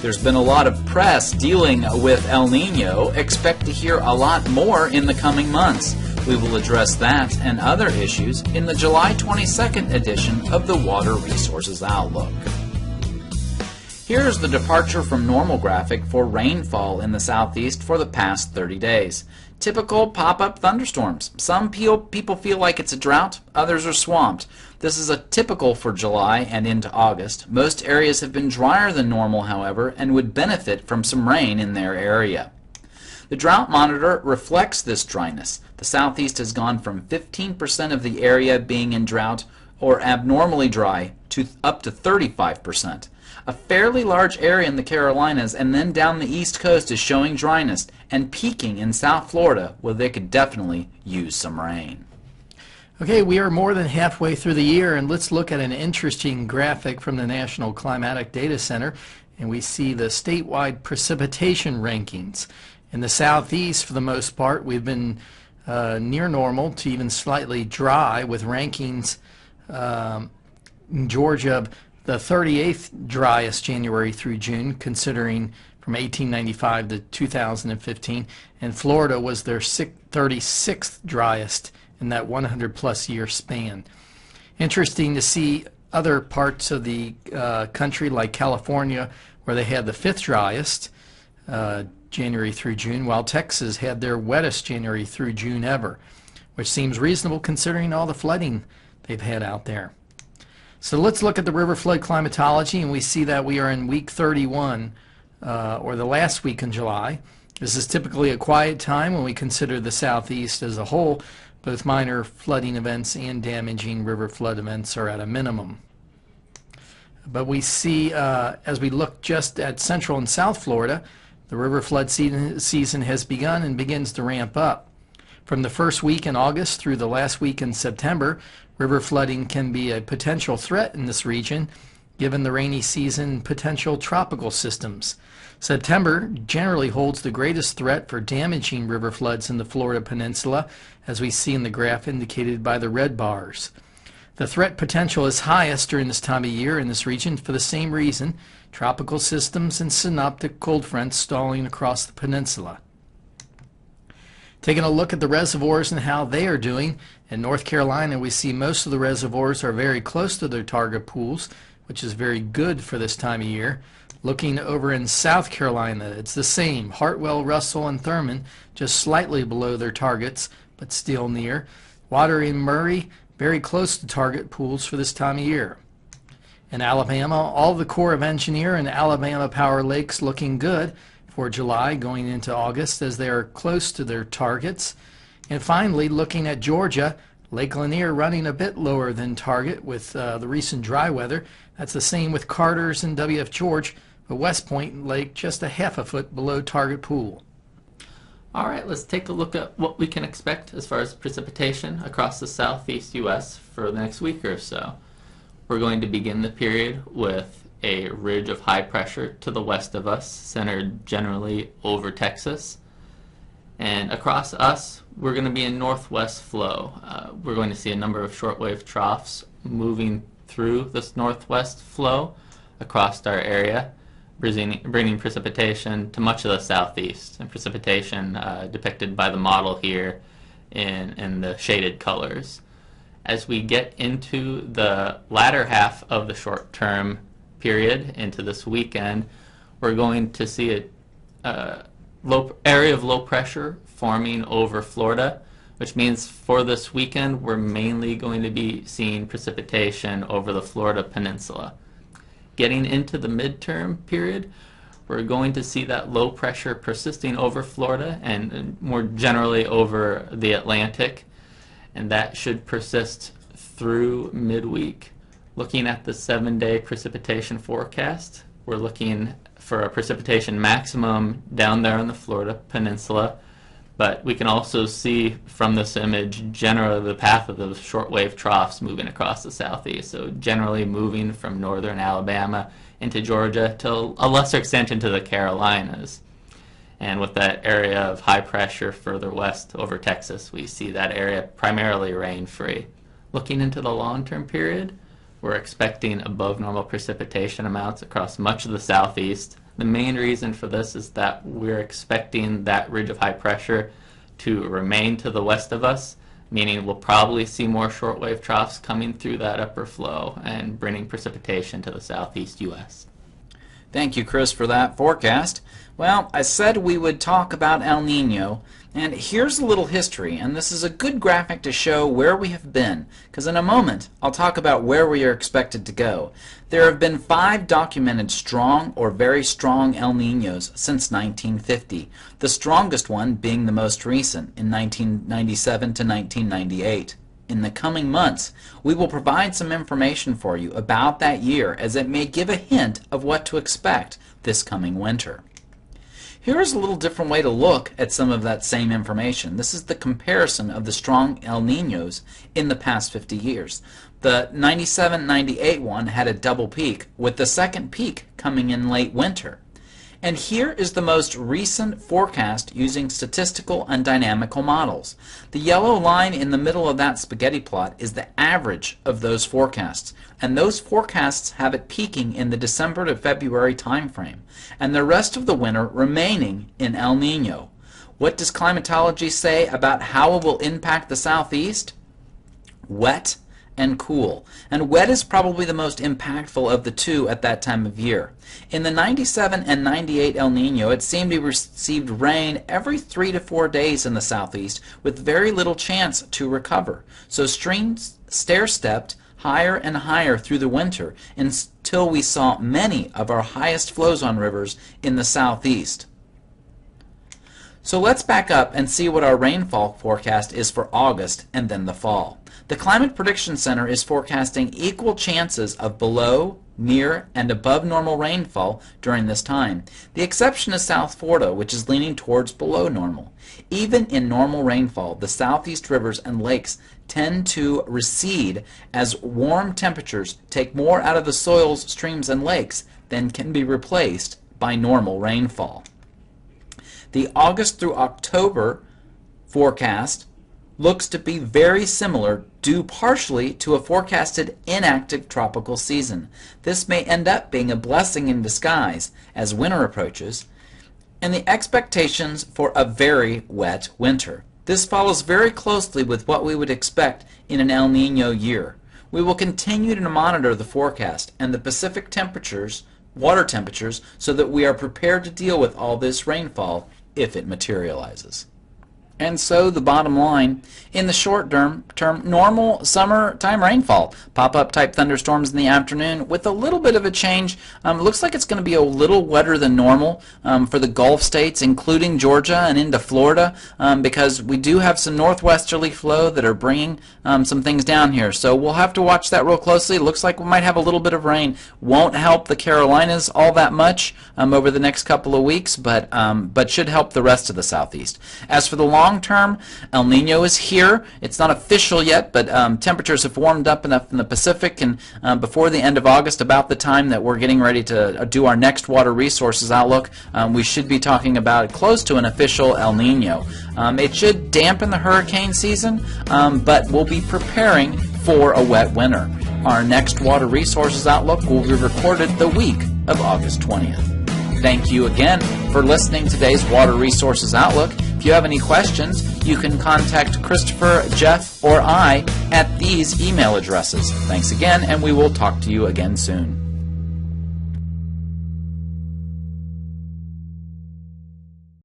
There's been a lot of press dealing with El Nino. Expect to hear a lot more in the coming months. We will address that and other issues in the July 22nd edition of the Water Resources Outlook. Here's the departure from normal graphic for rainfall in the southeast for the past 30 days. Typical pop-up thunderstorms. Some people feel like it's a drought, others are swamped. This is a typical for July and into August. Most areas have been drier than normal, however, and would benefit from some rain in their area. The drought monitor reflects this dryness. The southeast has gone from 15% of the area being in drought or abnormally dry to up to 35%. A fairly large area in the Carolinas and then down the east coast is showing dryness and peaking in South Florida, where they could definitely use some rain. Okay, we are more than halfway through the year, and let's look at an interesting graphic from the National Climatic Data Center, and we see the statewide precipitation rankings. In the southeast, for the most part, we've been near normal to even slightly dry, with rankings in Georgia the 38th driest January through June, considering from 1895 to 2015, and Florida was their 36th driest in that 100-plus year span. Interesting to see other parts of the country, like California, where they had the 5th driest January through June, while Texas had their wettest January through June ever, which seems reasonable considering all the flooding they've had out there. So let's look at the river flood climatology, and we see that we are in week 31, or the last week in July. This is typically a quiet time when we consider the southeast as a whole. Both minor flooding events and damaging river flood events are at a minimum. But we see, as we look just at central and south Florida, the river flood season has begun and begins to ramp up. From the first week in August through the last week in September, river flooding can be a potential threat in this region, given the rainy season and potential tropical systems. September generally holds the greatest threat for damaging river floods in the Florida Peninsula, as we see in the graph indicated by the red bars. The threat potential is highest during this time of year in this region for the same reason: tropical systems and synoptic cold fronts stalling across the peninsula. Taking a look at the reservoirs and how they are doing, in North Carolina we see most of the reservoirs are very close to their target pools, which is very good for this time of year. Looking over in South Carolina, it's the same. Hartwell, Russell, and Thurman just slightly below their targets, but still near. Water in Murray, very close to target pools for this time of year. In Alabama, all the Corps of Engineer and Alabama Power Lakes looking good for July going into August, as they are close to their targets. And finally, looking at Georgia, Lake Lanier running a bit lower than target with the recent dry weather. That's the same with Carter's and W.F. George, but West Point Lake just a half a foot below target pool. All right, let's take a look at what we can expect as far as precipitation across the southeast U.S. for the next week or so. We're going to begin the period with a ridge of high pressure to the west of us, centered generally over Texas. And across us, we're going to be in northwest flow. We're going to see a number of shortwave troughs moving through this northwest flow across our area, bringing precipitation to much of the southeast, and precipitation depicted by the model here in the shaded colors. As we get into the latter half of the short-term period, into this weekend, we're going to see a area of low pressure forming over Florida, which means for this weekend we're mainly going to be seeing precipitation over the Florida Peninsula. Getting into the midterm period, we're going to see that low pressure persisting over Florida and more generally over the Atlantic, and that should persist through midweek. Looking at the 7-day precipitation forecast, we're looking for a precipitation maximum down there on the Florida Peninsula, but we can also see from this image generally the path of those shortwave troughs moving across the southeast, so generally moving from northern Alabama into Georgia to a lesser extent into the Carolinas. And with that area of high pressure further west over Texas, we see that area primarily rain-free. Looking into the long-term period, we're expecting above normal precipitation amounts across much of the southeast, The main reason for this is that we're expecting that ridge of high pressure to remain to the west of us, meaning we'll probably see more shortwave troughs coming through that upper flow and bringing precipitation to the southeast U.S. Thank you, Chris, for that forecast. Well, I said we would talk about El Nino, and here's a little history, and this is a good graphic to show where we have been, because in a moment I'll talk about where we are expected to go. There have been 5 documented strong or very strong El Ninos since 1950, the strongest one being the most recent in 1997 to 1998. In the coming months, we will provide some information for you about that year, as it may give a hint of what to expect this coming winter. Here's a little different way to look at some of that same information. This is the comparison of the strong El Ninos in the past 50 years. The 97-98 one had a double peak, with the second peak coming in late winter. And here is the most recent forecast using statistical and dynamical models. The yellow line in the middle of that spaghetti plot is the average of those forecasts. And those forecasts have it peaking in the December to February time frame, and the rest of the winter remaining in El Nino. What does climatology say about how it will impact the southeast? Wet and cool. And wet is probably the most impactful of the two at that time of year. In the 97 and 98 El Nino, it seemed to receive rain every 3 to 4 days in the southeast with very little chance to recover. So streams stair-stepped higher and higher through the winter until we saw many of our highest flows on rivers in the southeast. So let's back up and see what our rainfall forecast is for August and then the fall. The Climate Prediction Center is forecasting equal chances of below, near, and above normal rainfall during this time. The exception is South Florida, which is leaning towards below normal. Even in normal rainfall, the southeast rivers and lakes tend to recede as warm temperatures take more out of the soils, streams, and lakes than can be replaced by normal rainfall. The August through October forecast looks to be very similar, due partially to a forecasted inactive tropical season. This may end up being a blessing in disguise as winter approaches, and the expectations for a very wet winter. This follows very closely with what we would expect in an El Nino year. We will continue to monitor the forecast and the Pacific temperatures, water temperatures, so that we are prepared to deal with all this rainfall if it materializes. And so the bottom line, in the short term, normal summertime rainfall. Pop-up type thunderstorms in the afternoon with a little bit of a change. It looks like it's going to be a little wetter than normal for the Gulf states, including Georgia and into Florida, because we do have some northwesterly flow that are bringing some things down here. So we'll have to watch that real closely. It looks like we might have a little bit of rain. Won't help the Carolinas all that much over the next couple of weeks, but should help the rest of the southeast. As for the long term, El Nino is here. It's not official yet, but temperatures have warmed up enough in the Pacific, and before the end of August, about the time that we're getting ready to do our next water resources outlook, we should be talking about close to an official El Nino. It should dampen the hurricane season, but we'll be preparing for a wet winter. Our next water resources outlook will be recorded the week of August 20th. Thank you again for listening to today's Water Resources Outlook. If you have any questions, you can contact Christopher, Jeff, or I at these email addresses. Thanks again, and we will talk to you again soon.